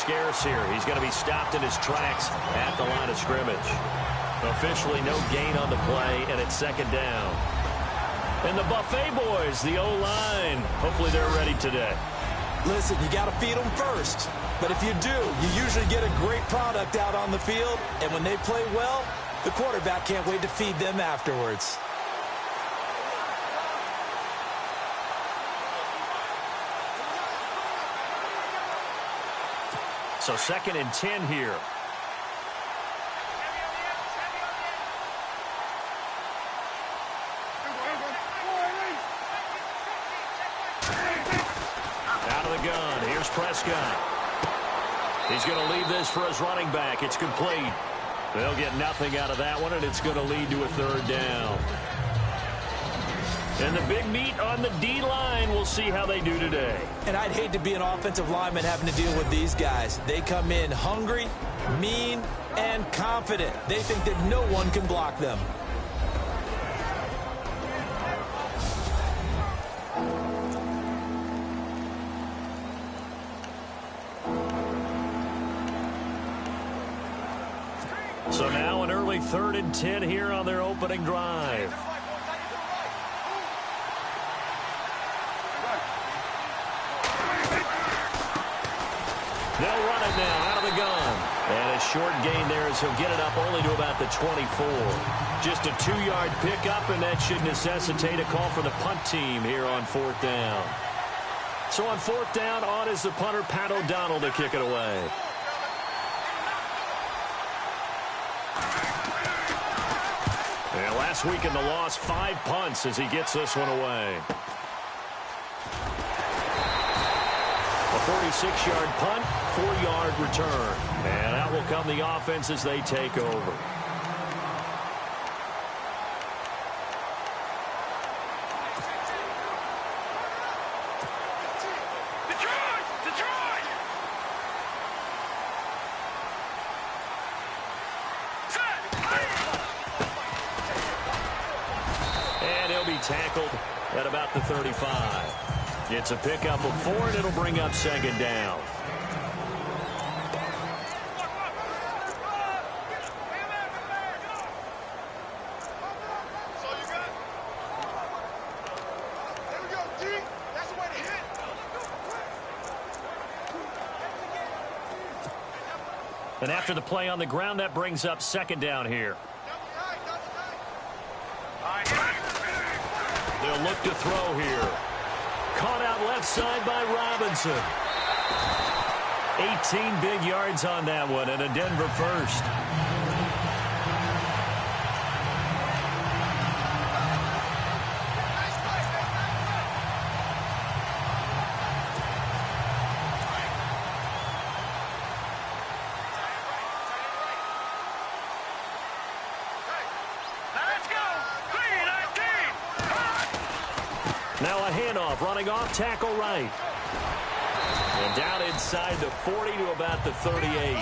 scarce here. He's going to be stopped in his tracks at the line of scrimmage. Officially no gain on the play, and it's second down. And the Buffet boys, the O-line, hopefully they're ready today. Listen, you got to feed them first. But if you do, you usually get a great product out on the field. And when they play well, the quarterback can't wait to feed them afterwards. So 2nd and 10 here. Out of the gun. Here's Prescott. He's going to leave this for his running back. It's complete. They'll get nothing out of that one, and it's going to lead to a 3rd down. And the big meat on the D-line, we'll see how they do today. And I'd hate to be an offensive lineman having to deal with these guys. They come in hungry, mean, and confident. They think that no one can block them. So now an early 3rd and 10 here on their opening drive. They'll run it now out of the gun. And a short gain there as he'll get it up only to about the 24. Just a 2-yard pickup, and that should necessitate a call for the punt team here on 4th down. So on 4th down, on is the punter, Pat O'Donnell, to kick it away. And last week in the loss, 5 punts as he gets this one away. A 46-yard punt, 4-yard return. And out will come the offense as they take over. Tackled at about the 35. It's a pickup of 4, and it'll bring up 2nd down. And after the play on the ground, that brings up 2nd down here. They'll look to throw here. Caught out left side by Robinson. 18 big yards on that one, and a Denver first. Now a handoff, running off, tackle right. And down inside the 40 to about the 38.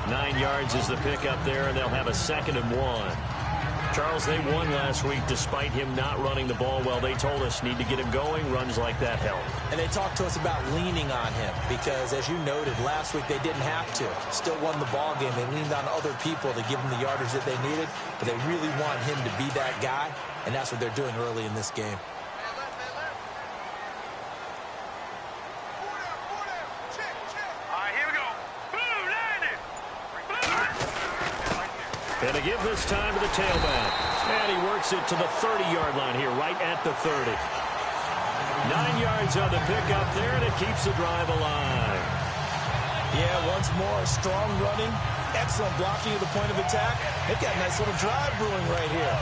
9 yards is the pickup there, and they'll have a 2nd and 1. Charles, they won last week despite him not running the ball well. They told us need to get him going. Runs like that help. And they talked to us about leaning on him because, as you noted, last week they didn't have to. Still won the ball game. They leaned on other people to give them the yardage that they needed, but they really want him to be that guy, and that's what they're doing early in this game. And to give this time to the tailback. And he works it to the 30-yard line here, right at the 30. 9 yards on the pickup there, and it keeps the drive alive. Yeah, once more, strong running, excellent blocking at the point of attack. They've got a nice little drive brewing right here.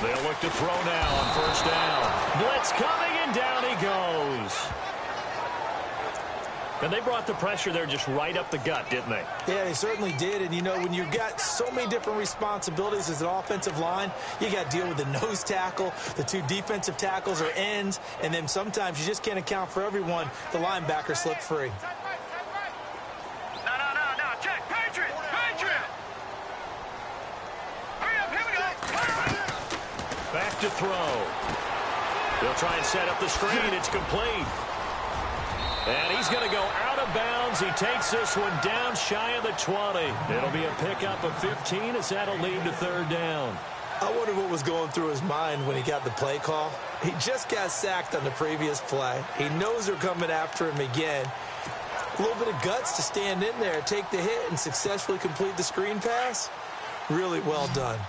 They'll look to throw now on 1st down. Blitz coming, and down he goes. And they brought the pressure there just right up the gut, didn't they? Yeah, they certainly did. And, you know, when you've got so many different responsibilities as an offensive line, you got to deal with the nose tackle, the 2 defensive tackles or ends, and then sometimes you just can't account for everyone. The linebacker slipped free. No. to throw. He'll try and set up the screen. It's complete. And he's going to go out of bounds. He takes this one down shy of the 20. It'll be a pickup of 15 as that'll lead to third down. I wonder what was going through his mind when he got the play call. He just got sacked on the previous play. He knows they're coming after him again. A little bit of guts to stand in there, take the hit, and successfully complete the screen pass. Really well done.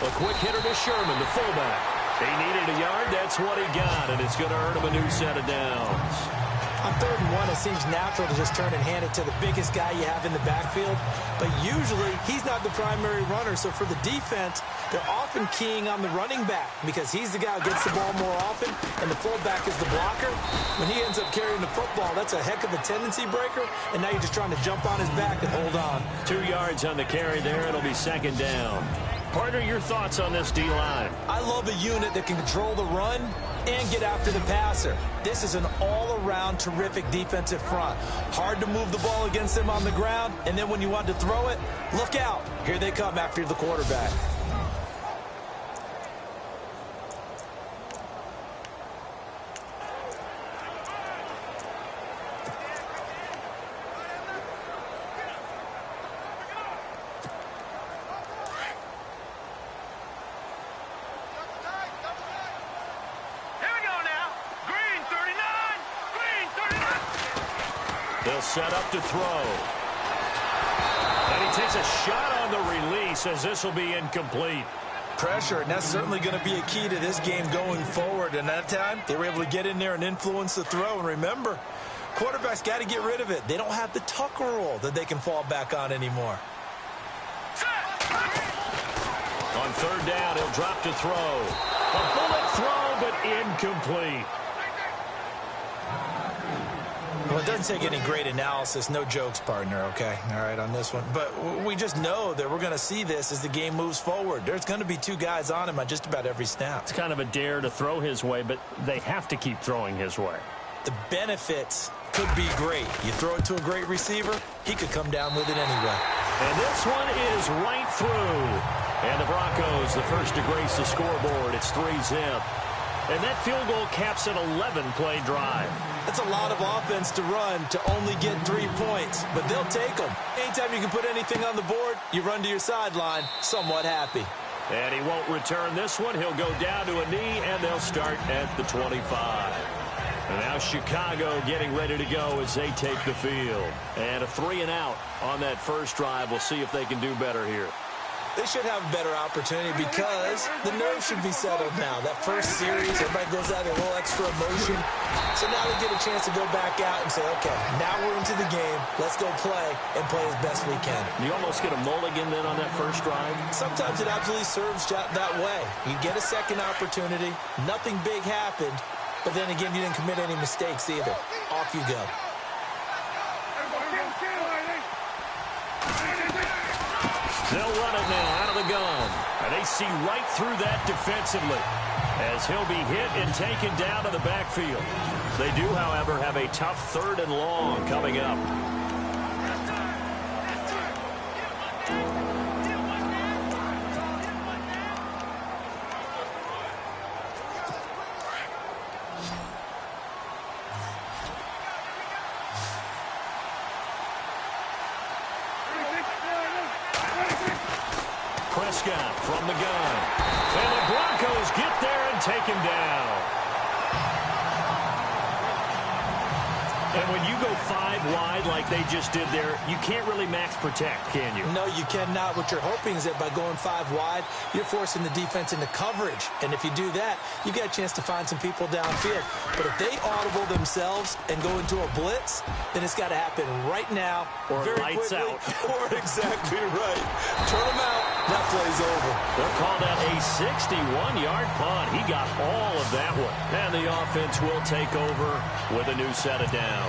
A quick hitter to Sherman, the fullback. He needed a yard. That's what he got, and it's going to earn him a new set of downs. On 3rd and 1, it seems natural to just turn and hand it to the biggest guy you have in the backfield. But usually, he's not the primary runner. So for the defense, they're often keying on the running back because he's the guy who gets the ball more often, and the fullback is the blocker. When he ends up carrying the football, that's a heck of a tendency breaker, and now you're just trying to jump on his back and hold on. 2 yards on the carry there. It'll be second down. Partner, your thoughts on this D-line? I love a unit that can control the run and get after the passer. This is an all-around terrific defensive front. Hard to move the ball against them on the ground, and then when you want to throw it, look out. Here they come after the quarterback. They'll set up to throw. And he takes a shot on the release as this will be incomplete. Pressure, and that's certainly going to be a key to this game going forward. And that time, they were able to get in there and influence the throw. And remember, quarterbacks got to get rid of it. They don't have the Tucker rule that they can fall back on anymore. On 3rd down, he'll drop to throw. A bullet throw, but incomplete. Well, it doesn't take any great analysis. No jokes, partner, okay? All right, on this one. But we just know that we're going to see this as the game moves forward. There's going to be 2 guys on him on just about every snap. It's kind of a dare to throw his way, but they have to keep throwing his way. The benefits could be great. You throw it to a great receiver, he could come down with it anyway. And this one is right through. And the Broncos, the first to grace the scoreboard. It's 3-zip. And that field goal caps an 11-play drive. That's a lot of offense to run to only get 3 points, but they'll take them. Anytime you can put anything on the board, you run to your sideline somewhat happy. And he won't return this one. He'll go down to a knee, and they'll start at the 25. And now Chicago getting ready to go as they take the field. And a 3-and-out on that first drive. We'll see if they can do better here. They should have a better opportunity because the nerves should be settled now. That first series, everybody goes out with a little extra emotion. So now they get a chance to go back out and say, okay, now we're into the game. Let's go play and play as best we can. You almost get a mulligan then on that first drive? Sometimes it absolutely serves that way. You get a second opportunity. Nothing big happened. But then again, you didn't commit any mistakes either. Off you go. They'll run it now out of the gun. And they see right through that defensively as he'll be hit and taken down to the backfield. They do, however, have a tough 3rd and long coming up. Prescott from the gun. And the Broncos get there and take him down. And when you go 5 wide like they just did there, you can't really max protect, can you? No, you cannot. What you're hoping is that by going 5 wide, you're forcing the defense into coverage. And if you do that, you get a chance to find some people downfield. But if they audible themselves and go into a blitz, then it's got to happen right now. Or very lights quickly, out. Or exactly right. Turn them out. That play's over. They'll call that a 61-yard punt. He got all of that one. And the offense will take over with a new set of downs.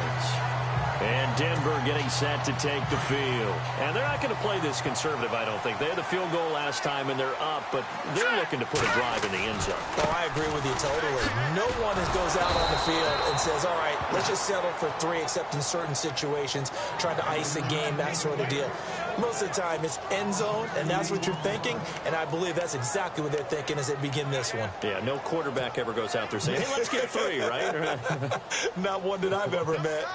And Denver getting set to take the field. And they're not going to play this conservative, I don't think. They had the field goal last time, and they're up, but they're looking to put a drive in the end zone. Oh, I agree with you totally. No one goes out on the field and says, all right, let's just settle for 3, except in certain situations, trying to ice a game, that sort of deal. Most of the time, it's end zone, and that's what you're thinking, and I believe that's exactly what they're thinking as they begin this one. Yeah, no quarterback ever goes out there saying, hey, let's get 3, right? Not one that I've ever met.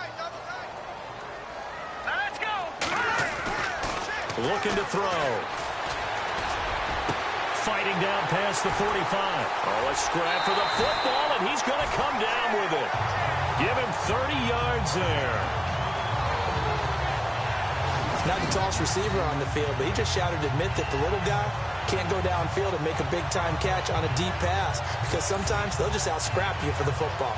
Looking to throw. Fighting down past the 45. Oh, a scrap for the football, and he's going to come down with it. Give him 30 yards there. Not the tallest receiver on the field, but he just shouted to admit that the little guy can't go downfield and make a big-time catch on a deep pass, because sometimes they'll just out-scrap you for the football.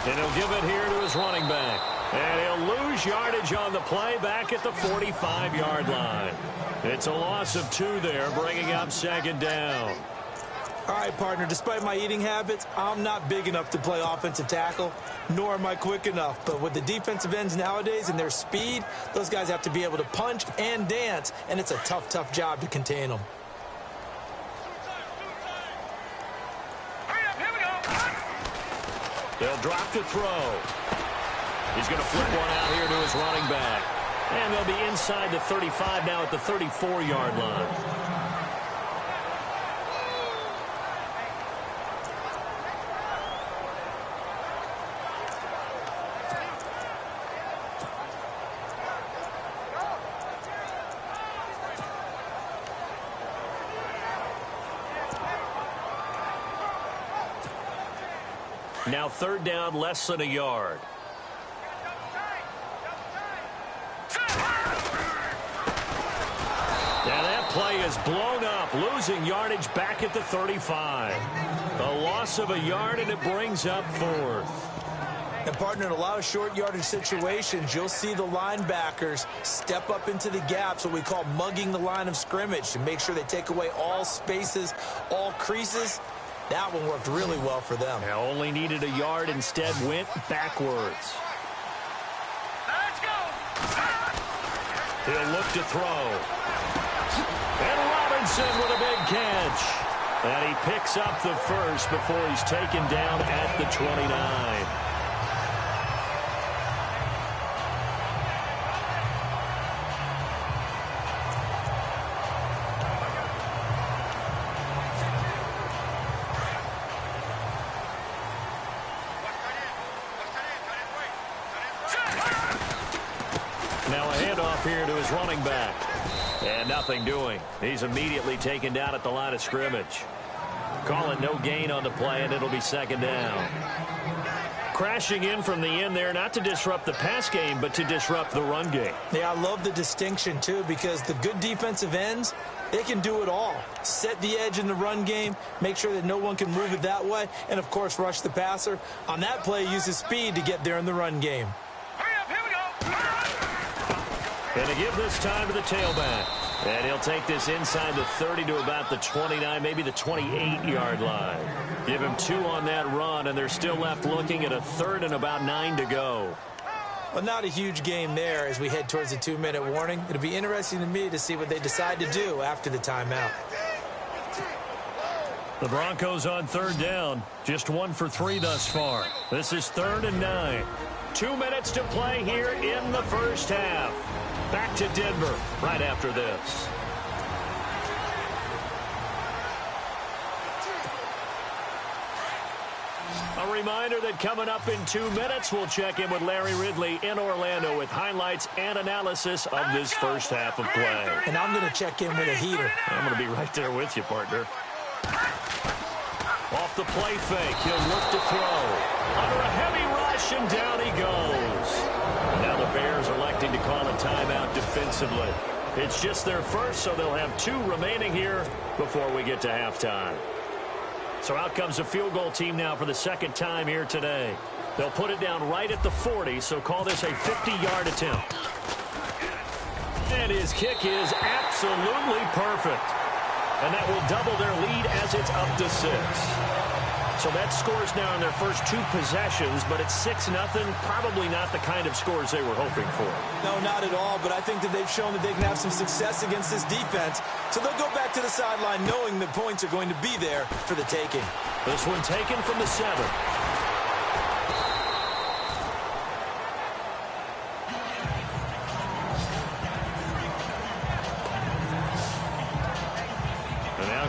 And he'll give it here to his running back. And he'll lose yardage on the play back at the 45-yard line. It's a loss of 2 there, bringing up second down. All right, partner, despite my eating habits, I'm not big enough to play offensive tackle, nor am I quick enough. But with the defensive ends nowadays and their speed, those guys have to be able to punch and dance, and it's a tough, tough job to contain them. They'll drop to throw. He's going to flip one out here to his running back. And they'll be inside the 35 now at the 34-yard line. Now 3rd down, less than a yard. Now that play is blown up, losing yardage back at the 35. A loss of a yard, and it brings up 4th. And, partner, in a lot of short yardage situations, you'll see the linebackers step up into the gaps, what we call mugging the line of scrimmage, to make sure they take away all spaces, all creases. That one worked really well for them. Now only needed a yard, instead went backwards. Let's go. He'll look to throw. And Robinson with a big catch. And he picks up the first before he's taken down at the 29. Now a handoff here to his running back. And nothing doing. He's immediately taken down at the line of scrimmage. Call it no gain on the play, and it'll be second down. Crashing in from the end there, not to disrupt the pass game, but to disrupt the run game. Yeah, I love the distinction, too, because the good defensive ends, they can do it all. Set the edge in the run game, make sure that no one can move it that way, and, of course, rush the passer. On that play, use his speed to get there in the run game. And to give this time to the tailback. And he'll take this inside the 30 to about the 29, maybe the 28-yard line. Give him 2 on that run, and they're still left looking at a 3rd and about 9 to go. Well, not a huge game there as we head towards the 2-minute warning. It'll be interesting to me to see what they decide to do after the timeout. The Broncos on 3rd down. Just 1 for 3 thus far. This is 3rd and 9. 2 minutes to play here in the first half. Back to Denver right after this. A reminder that coming up in 2 minutes, we'll check in with Larry Ridley in Orlando with highlights and analysis of this first half of play. And I'm going to check in with a heater. I'm going to be right there with you, partner. Off the play fake, he'll look to throw. Under a heavy rush, and down he goes. Now the Bears electing to call a timeout defensively. It's just their first, so they'll have 2 remaining here before we get to halftime. So out comes the field goal team now for the second time here today. They'll put it down right at the 40, so call this a 50-yard attempt. And his kick is absolutely perfect. and that will double their lead as it's up to 6. So that scores now in their first 2 possessions, but it's 6-0. Probably not the kind of scores they were hoping for. No, not at all, but I think that they've shown that they can have some success against this defense. So they'll go back to the sideline knowing the points are going to be there for the taking. This one taken from the 7.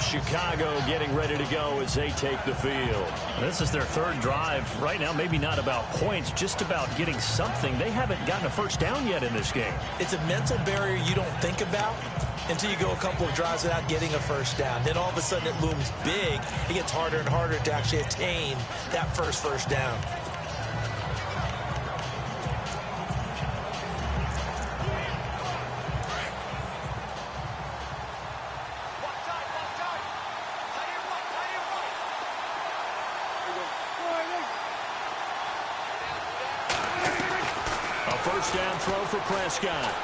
Chicago getting ready to go as they take the field. This is their 3rd drive. Right now, maybe not about points, just about getting something. They haven't gotten a first down yet in this game. It's a mental barrier you don't think about until you go a couple of drives without getting a first down. Then all of a sudden it looms big. It gets harder and harder to actually attain that first down. First down throw for Prescott.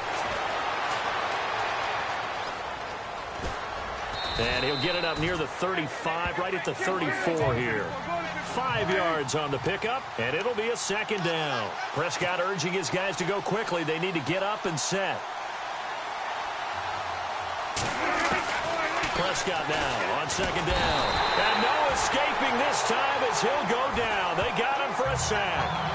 And he'll get it up near the 35, right at the 34 here. 5 yards on the pickup, and it'll be a 2nd down. Prescott urging his guys to go quickly. They need to get up and set. Prescott now on 2nd down. And no escaping this time as he'll go down. They got him for a sack.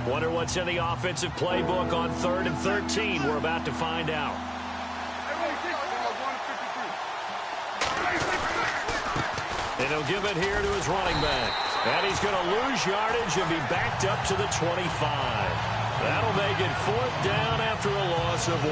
Wonder what's in the offensive playbook on 3rd and 13. We're about to find out. And he'll give it here to his running back. And he's going to lose yardage and be backed up to the 25. That'll make it 4th down after a loss of 1.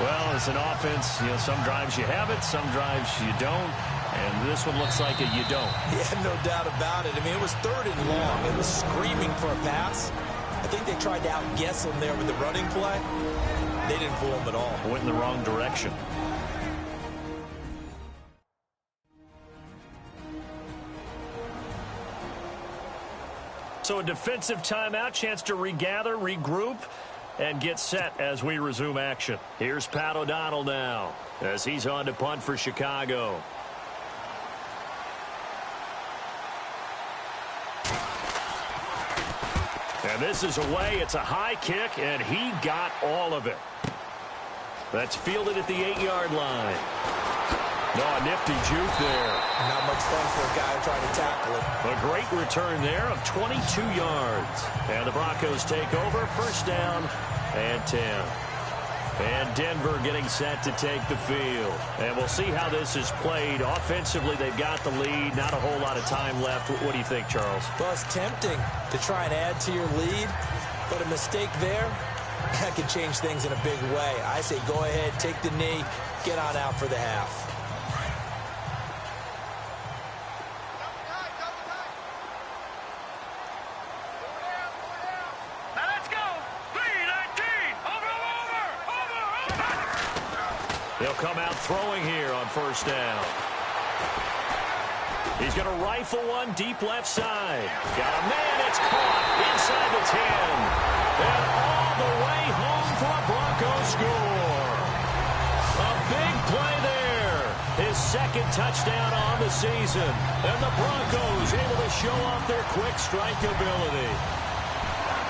Well, as an offense, some drives you have it, some drives you don't. And this one looks like you don't. Yeah, no doubt about it. I mean, it was 3rd and long. It was screaming for a pass. I think they tried to outguess him there with the running play. They didn't fool him at all. Went in the wrong direction. So a defensive timeout, chance to regather, regroup, and get set as we resume action. Here's Pat O'Donnell now as he's on to punt for Chicago. And this is away. It's a high kick, and he got all of it. That's fielded at the 8-yard line. No, a nifty juke there. Not much fun for a guy trying to tackle it. A great return there of 22 yards. And the Broncos take over. 1st down and 10. And Denver getting set to take the field. And we'll see how this is played. Offensively, they've got the lead. Not a whole lot of time left. What do you think, Charles? Well, it's tempting to try and add to your lead, but a mistake there, that could change things in a big way. I say go ahead, take the knee, get on out for the half. They'll come out throwing here on 1st down. He's going to rifle one deep left side. Got a man. It's caught inside the 10. And all the way home for a Broncos score. A big play there. His 2nd touchdown on the season. And the Broncos able to show off their quick strike ability.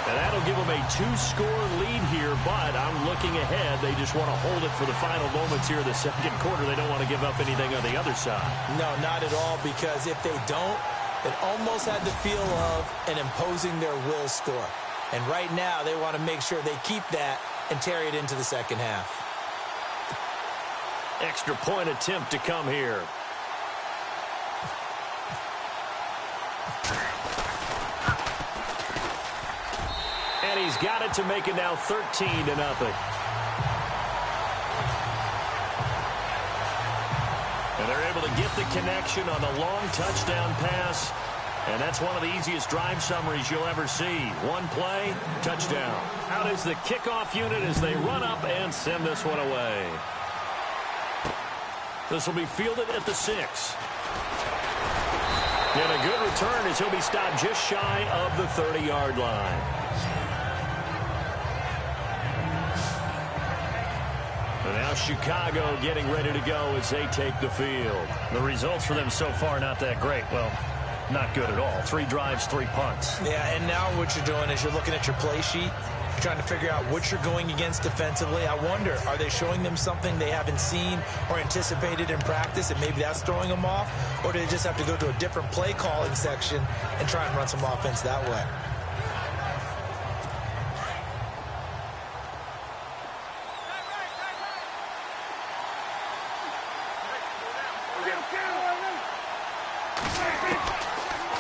And that'll give them a 2-score lead here, but I'm looking ahead. They just want to hold it for the final moments here in the 2nd quarter. They don't want to give up anything on the other side. No, not at all, because if they don't, it almost had the feel of an imposing their will score. And right now, they want to make sure they keep that and carry it into the 2nd half. Extra point attempt to come here. And he's got it to make it now 13-0. And And they're able to get the connection on the long touchdown pass. And that's one of the easiest drive summaries you'll ever see. One play, touchdown. Out is the kickoff unit as they run up and send this one away. This will be fielded at the 6. And a good return as he'll be stopped just shy of the 30-yard line. And now Chicago getting ready to go as they take the field. The results for them so far not that great. Well, not good at all. 3 drives, 3 punts. Yeah, and now what you're doing is you're looking at your play sheet. You're trying to figure out what you're going against defensively. I wonder, are they showing them something they haven't seen or anticipated in practice, and maybe that's throwing them off? Or do they just have to go to a different play calling section and try and run some offense that way?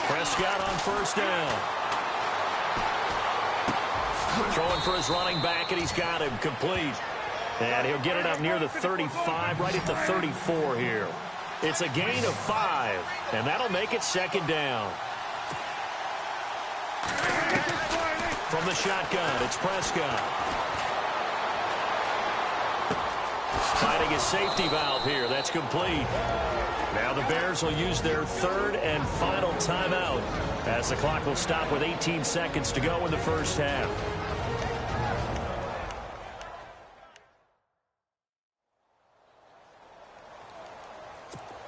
Prescott on first down. Throwing for his running back, and he's got him complete. And he'll get it up near the 35, right at the 34 here. It's a gain of 5, and that'll make it second down. From the shotgun, it's Prescott. Finding his safety valve here. That's complete. Now the Bears will use their 3rd and final timeout as the clock will stop with 18 seconds to go in the first half.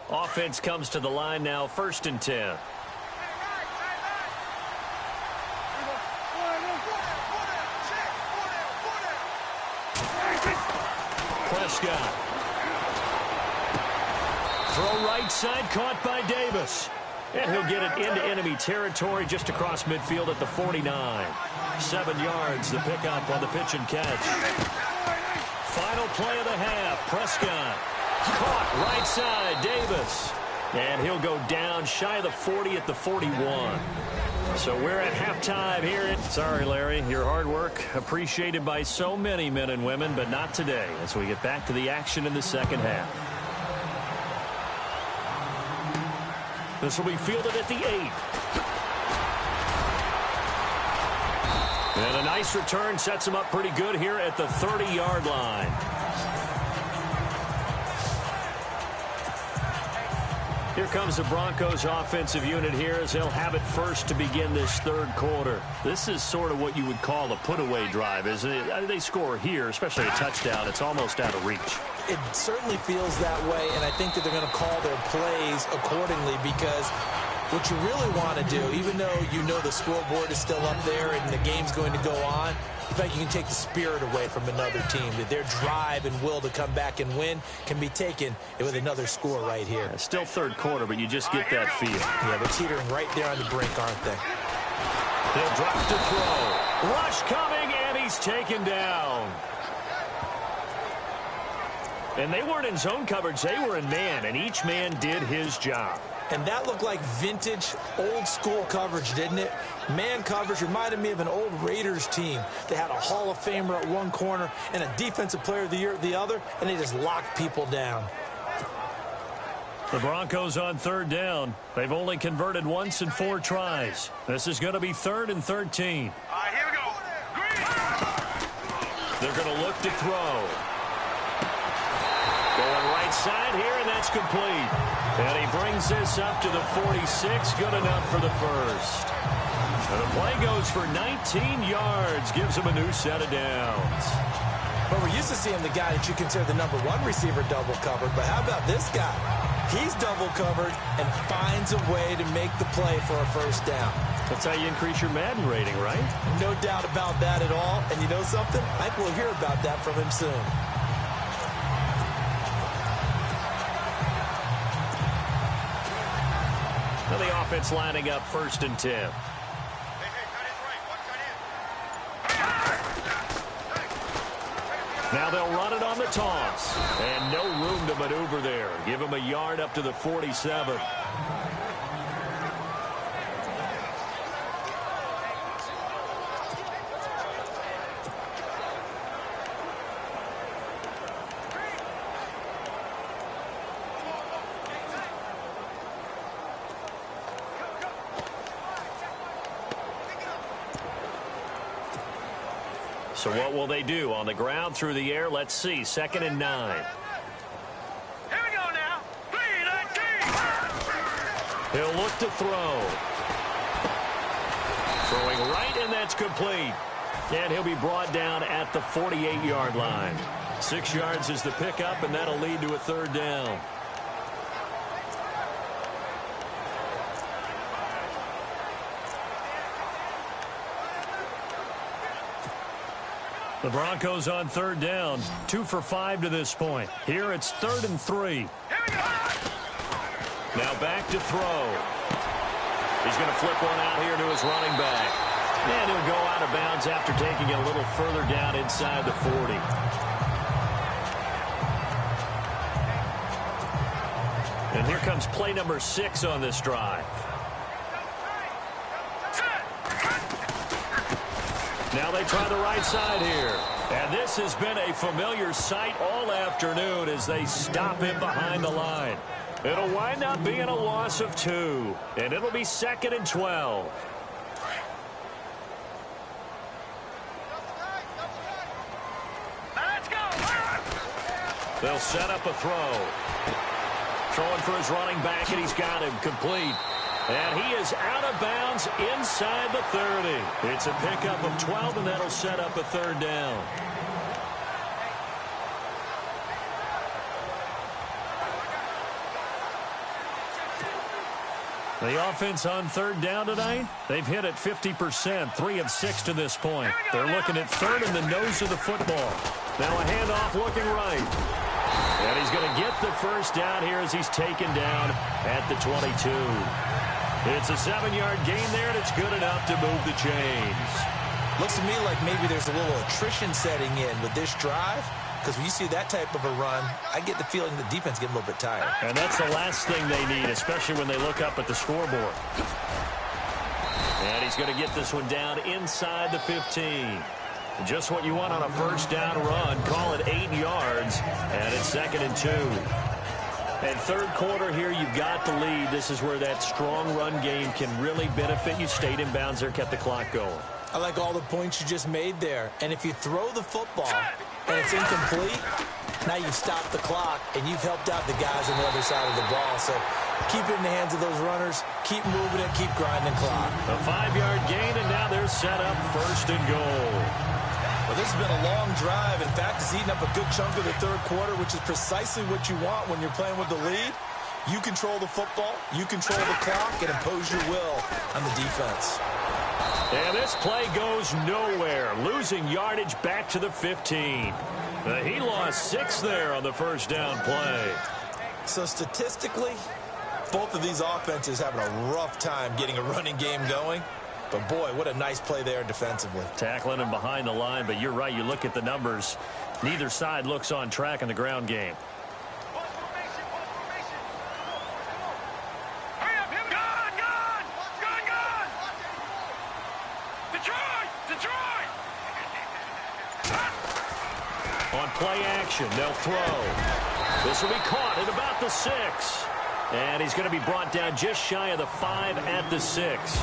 Offense comes to the line now, 1st and 10. Prescott. Throw right side, caught by Davis. And he'll get it into enemy territory just across midfield at the 49. 7 yards, the pickup on the pitch and catch. Final play of the half, Prescott. Caught right side, Davis. And he'll go down shy of the 40 at the 41. So we're at halftime here. Sorry, Larry, your hard work appreciated by so many men and women, but not today as we get back to the action in the second half. This will be fielded at the 8. And a nice return sets him up pretty good here at the 30-yard line. Here comes the Broncos offensive unit here as they'll have it first to begin this 3rd quarter. This is sort of what you would call a put-away drive, isn't it? They score here, especially a touchdown. It's almost out of reach. It certainly feels that way, and I think that they're going to call their plays accordingly because what you really want to do, even though you know the scoreboard is still up there and the game's going to go on, in fact, you can take the spirit away from another team. That their drive and will to come back and win can be taken with another score right here. It's still 3rd quarter, but you just get that feel. Yeah, they're teetering right there on the brink, aren't they? They'll drop to throw. Rush coming, and he's taken down. And they weren't in zone coverage. They were in man, and each man did his job. And that looked like vintage, old-school coverage, didn't it? Man coverage reminded me of an old Raiders team. They had a Hall of Famer at one corner and a Defensive Player of the Year at the other, and they just locked people down. The Broncos on 3rd down. They've only converted once in 4 tries. This is going to be 3rd and 13. Here we go. They're going to look to throw. Going right side here, and that's complete. And he brings this up to the 46. Good enough for the first. And the play goes for 19 yards. Gives him a new set of downs. But we're used to seeing the guy that you consider the #1 receiver double covered. But how about this guy? He's double covered and finds a way to make the play for a first down. That's how you increase your Madden rating, right? No doubt about that at all. And you know something? I think we'll hear about that from him soon. Now the offense lining up 1st and 10. Now they'll run it on the toss. And no room to maneuver there. Give him a yard up to the 47. So what will they do? On the ground, through the air, let's see. 2nd and 9. Here we go now. He'll look to throw. Throwing right, and that's complete. And he'll be brought down at the 48-yard line. 6 yards is the pickup, and that'll lead to a 3rd down. The Broncos on 3rd down. 2 for 5 to this point. Here it's 3rd and 3. Now back to throw. He's going to flip one out here to his running back. And he'll go out of bounds after taking it a little further down inside the 40. And here comes play number 6 on this drive. Now they try the right side here. And this has been a familiar sight all afternoon as they stop him behind the line. It'll wind up being a loss of 2. And it'll be 2nd and 12. Let's go. They'll set up a throw. Throwing for his running back, and he's got him complete. And he is out of bounds inside the 30. It's a pickup of 12, and that'll set up a 3rd down. The offense on 3rd down tonight, they've hit at 50%, 3 of 6 to this point. They're looking at 3rd in the nose of the football. Now a handoff looking right. And he's going to get the 1st down here as he's taken down at the 22. It's a 7-yard gain there, and it's good enough to move the chains. Looks to me like maybe there's a little attrition setting in with this drive. Because when you see that type of a run, I get the feeling the defense getting a little bit tired. And that's the last thing they need, especially when they look up at the scoreboard. And he's going to get this one down inside the 15. Just what you want on a 1st down run. Call it 8 yards. And it's 2nd and 2. And 3rd quarter here, you've got the lead. This is where that strong run game can really benefit you. Stayed in bounds there, kept the clock going. I like all the points you just made there. And if you throw the football and it's incomplete, now you've stopped the clock and you've helped out the guys on the other side of the ball. So keep it in the hands of those runners. Keep moving it. Keep grinding clock. A 5-yard gain, and now they're set up 1st and goal. Well, this has been a long drive. In fact, it's eaten up a good chunk of the 3rd quarter, which is precisely what you want when you're playing with the lead. You control the football, you control the clock, and impose your will on the defense. And this play goes nowhere. Losing yardage back to the 15. He lost 6 there on the 1st down play. So statistically, both of these offenses having a rough time getting a running game going. But, boy, what a nice play there defensively. Tackling him behind the line, but you're right. You look at the numbers. Neither side looks on track in the ground game. Hurry up, him. Gone. Detroit. On play action, they'll throw. This will be caught at about the 6. And he's going to be brought down just shy of the 5 at the 6.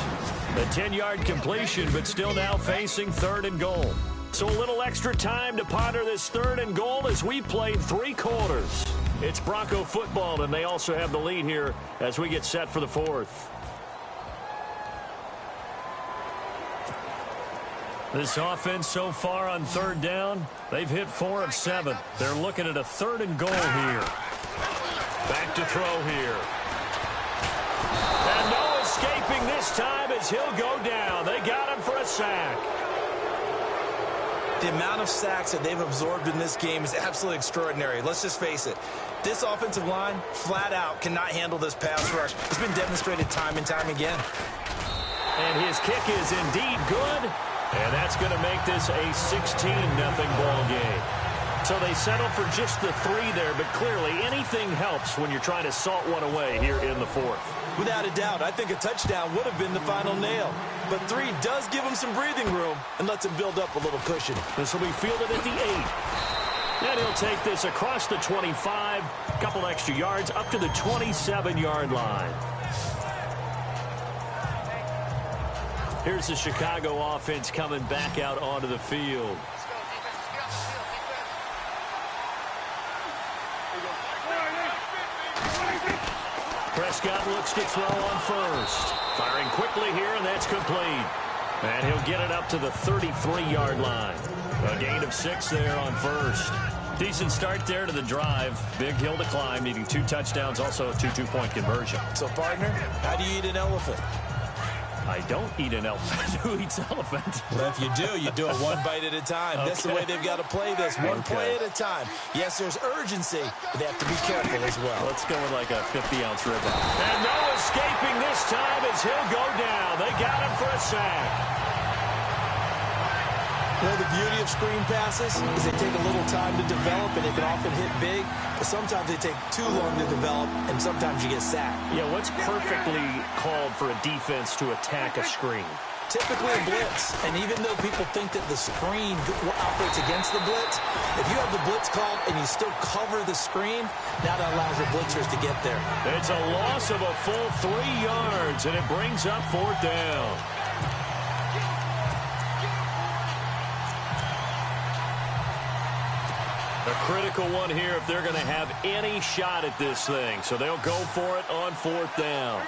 A 10-yard completion, but still now facing 3rd and goal. So a little extra time to ponder this 3rd and goal as we played 3 quarters. It's Bronco football, and they also have the lead here as we get set for the 4th. This offense so far on 3rd down, they've hit 4 of 7. They're looking at a 3rd and goal here. Back to throw here. And no escaping this time as he'll go down. They got him for a sack. The amount of sacks that they've absorbed in this game is absolutely extraordinary. Let's just face it. This offensive line, flat out, cannot handle this pass rush. It's been demonstrated time and time again. And his kick is indeed good. And that's going to make this a 16-0 ball game. So they settle for just the 3 there, but clearly anything helps when you're trying to salt one away here in the 4th. Without a doubt, I think a touchdown would have been the final nail. But 3 does give him some breathing room and lets him build up a little cushion. This will be fielded at the 8. And he'll take this across the 25, a couple extra yards, up to the 27-yard line. Here's the Chicago offense coming back out onto the field. Prescott looks to throw on first. Firing quickly here, and that's complete. And he'll get it up to the 33-yard line. A gain of 6 there on first. Decent start there to the drive. Big hill to climb, needing 2 touchdowns, also a 2-2-point conversion. So, partner, how do you eat an elephant? I don't eat an elephant. Who eats elephant? Well, if you do it one bite at a time. Okay. That's the way they've got to play this, one play at a time. Yes, there's urgency, but they have to be careful as well. Let's go with like a 50-ounce ribeye. And no escaping this time as he'll go down. They got him for a sack. Well, the beauty of screen passes is they take a little time to develop, and they can often hit big, but sometimes they take too long to develop, and sometimes you get sacked. Yeah, what's perfectly called for a defense to attack a screen? Typically a blitz, and even though people think that the screen operates against the blitz, if you have the blitz called and you still cover the screen, now that allows your blitzers to get there. It's a loss of a full 3 yards, and it brings up 4th down. A critical one here if they're going to have any shot at this thing. So they'll go for it on 4th down.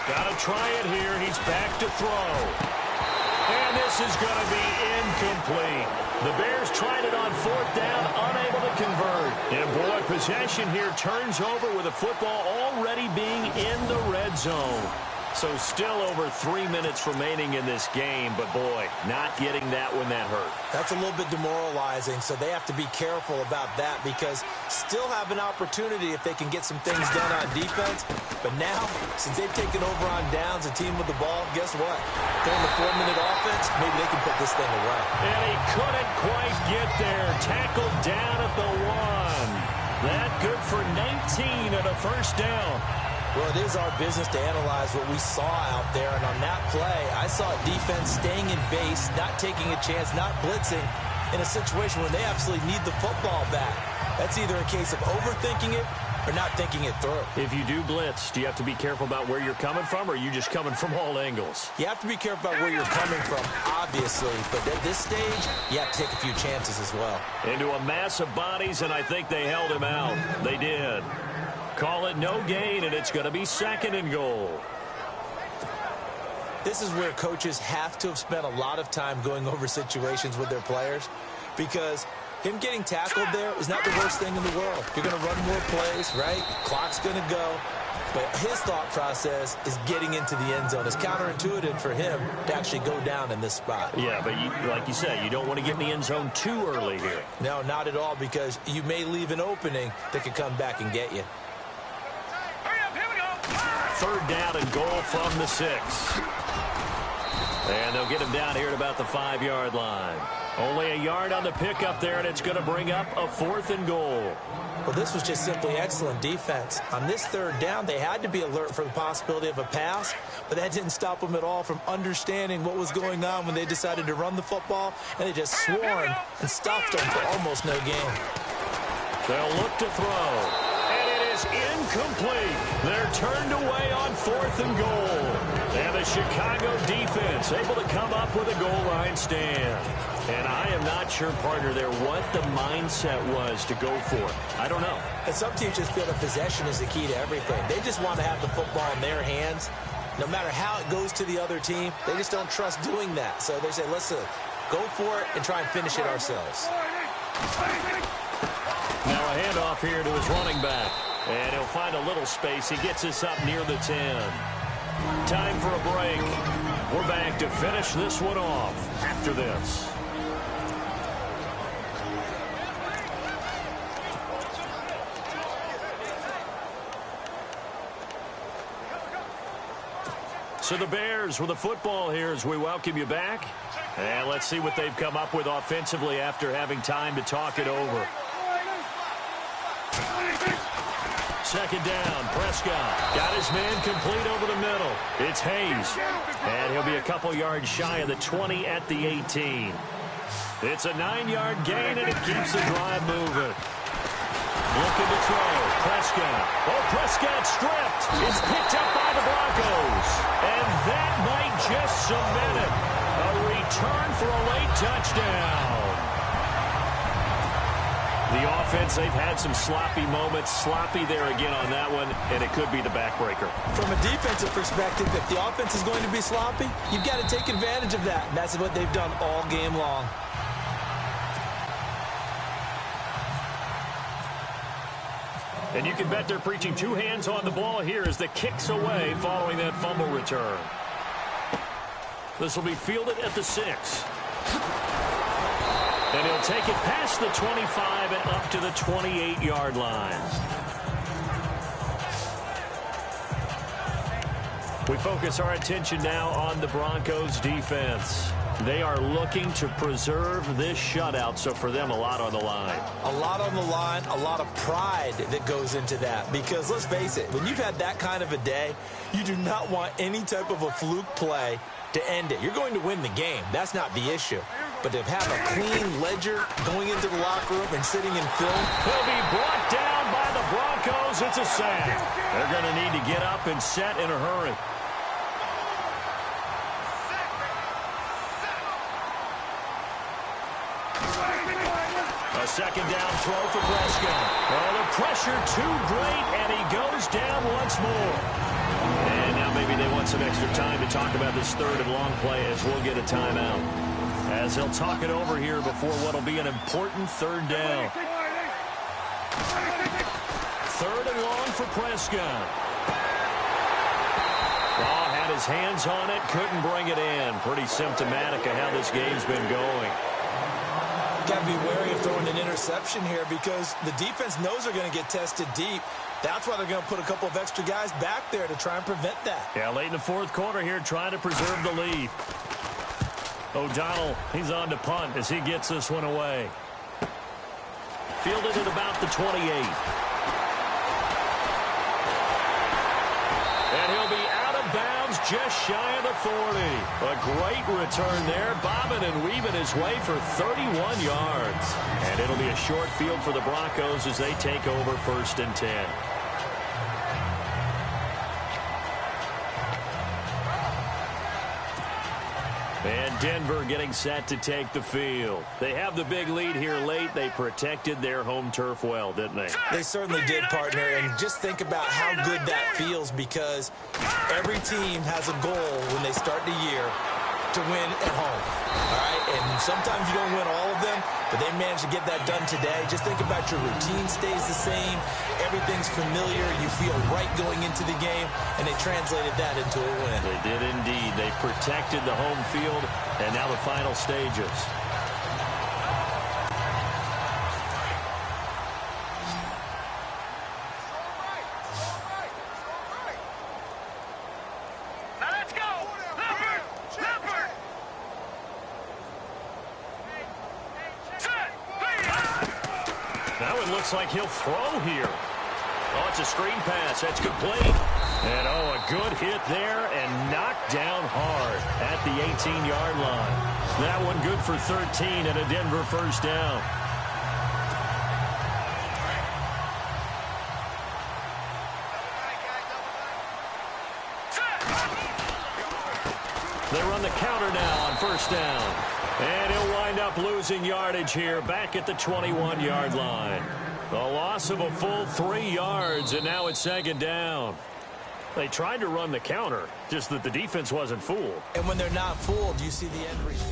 Got to try it here. He's back to throw. And this is going to be incomplete. The Bears tried it on 4th down, unable to convert. And boy, possession here turns over with the football already being in the red zone. So still over 3 minutes remaining in this game, but boy, not getting that one that hurt. That's a little bit demoralizing, so they have to be careful about that because still have an opportunity if they can get some things done on defense. But now, since they've taken over on downs, a team with the ball, guess what? During the 4-minute offense, maybe they can put this thing away. And he couldn't quite get there. Tackled down at the 1. That good for 19 and a first down. Well, it is our business to analyze what we saw out there, and on that play, I saw defense staying in base, not taking a chance, not blitzing in a situation where they absolutely need the football back. That's either a case of overthinking it or not thinking it through. If you do blitz, do you have to be careful about where you're coming from, or are you just coming from all angles? You have to be careful about where you're coming from, obviously, but at this stage, you have to take a few chances as well. Into a mass of bodies, and I think they held him out. They did. Call it no gain, and it's going to be 2nd and goal. This is where coaches have to have spent a lot of time going over situations with their players because him getting tackled there is not the worst thing in the world. You're going to run more plays, right? Clock's going to go. But his thought process is getting into the end zone. It's counterintuitive for him to actually go down in this spot. Yeah, but like you said, you don't want to get in the end zone too early here. No, not at all, because you may leave an opening that could come back and get you. 3rd down and goal from the 6. And they'll get him down here at about the 5-yard line. Only a yard on the pickup there, and it's going to bring up a 4th and goal. Well, this was just simply excellent defense. On this 3rd down, they had to be alert for the possibility of a pass, but that didn't stop them at all from understanding what was going on when they decided to run the football, and they just swarmed and stopped them for almost no gain. They'll look to throw. Incomplete. They're turned away on 4th and goal. And the Chicago defense able to come up with a goal line stand. And I am not sure, partner, there what the mindset was to go for it. I don't know. And some teams just feel that possession is the key to everything. They just want to have the football in their hands. No matter how it goes to the other team, they just don't trust doing that. So they say, listen, go for it and try and finish it ourselves. Now a handoff here to his running back. And he'll find a little space. He gets us up near the 10. Time for a break. We're back to finish this one off after this. So the Bears with the football here as we welcome you back. And let's see what they've come up with offensively after having time to talk it over. 2nd down, Prescott got his man complete over the middle. It's Hayes, and he'll be a couple yards shy of the 20 at the 18. It's a 9-yard gain, and it keeps the drive moving. Looking to throw, Prescott. Oh, Prescott stripped. It's picked up by the Broncos, and that might just cement it. A return for a late touchdown. The offense, they've had some sloppy moments. Sloppy there again on that one, and it could be the backbreaker. From a defensive perspective, if the offense is going to be sloppy, you've got to take advantage of that. And that's what they've done all game long. And you can bet they're preaching two hands on the ball here as the kick's away following that fumble return. This will be fielded at the 6. And he'll take it past the 25 and up to the 28-yard line. We focus our attention now on the Broncos defense. They are looking to preserve this shutout, so for them, a lot on the line. A lot on the line, a lot of pride that goes into that. Because let's face it, when you've had that kind of a day, you do not want any type of a fluke play to end it. You're going to win the game. That's not the issue. But to have a clean ledger going into the locker room and sitting in film. He'll be brought down by the Broncos. It's a sack. They're going to need to get up and set in a hurry. A second down throw for Prescott. Oh, the pressure too great, and he goes down once more. And now maybe they want some extra time to talk about this third and long play as we'll get a timeout. As they'll talk it over here before what will be an important third down. Third and long for Prescott. Oh, had his hands on it, couldn't bring it in. Pretty symptomatic of how this game's been going. Got to be wary of throwing an interception here because the defense knows they're going to get tested deep. That's why they're going to put a couple of extra guys back there to try and prevent that. Yeah, late in the fourth quarter here, trying to preserve the lead. O'Donnell, he's on to punt as he gets this one away. Fielded at about the 28. And he'll be out of bounds just shy of the 40. A great return there, bobbing and weaving his way for 31 yards. And it'll be a short field for the Broncos as they take over 1st and 10. And Denver getting set to take the field. They have the big lead here late. They protected their home turf well, didn't they? They certainly did, partner. And just think about how good that feels because every team has a goal when they start the year to win at home. All right? And sometimes you don't win all of them, but they managed to get that done today. Just think about your routine stays the same. Everything's familiar. You feel right going into the game, and they translated that into a win. They did indeed. They protected the home field, and now the final stages. Looks like he'll throw here. Oh, it's a screen pass. That's complete. And, oh, a good hit there and knocked down hard at the 18-yard line. That one good for 13 and a Denver first down. They run the counter now on first down. And he'll wind up losing yardage here back at the 21-yard line. The loss of a full 3 yards, and now it's second down. They tried to run the counter, just that the defense wasn't fooled. And when they're not fooled, you see the end result.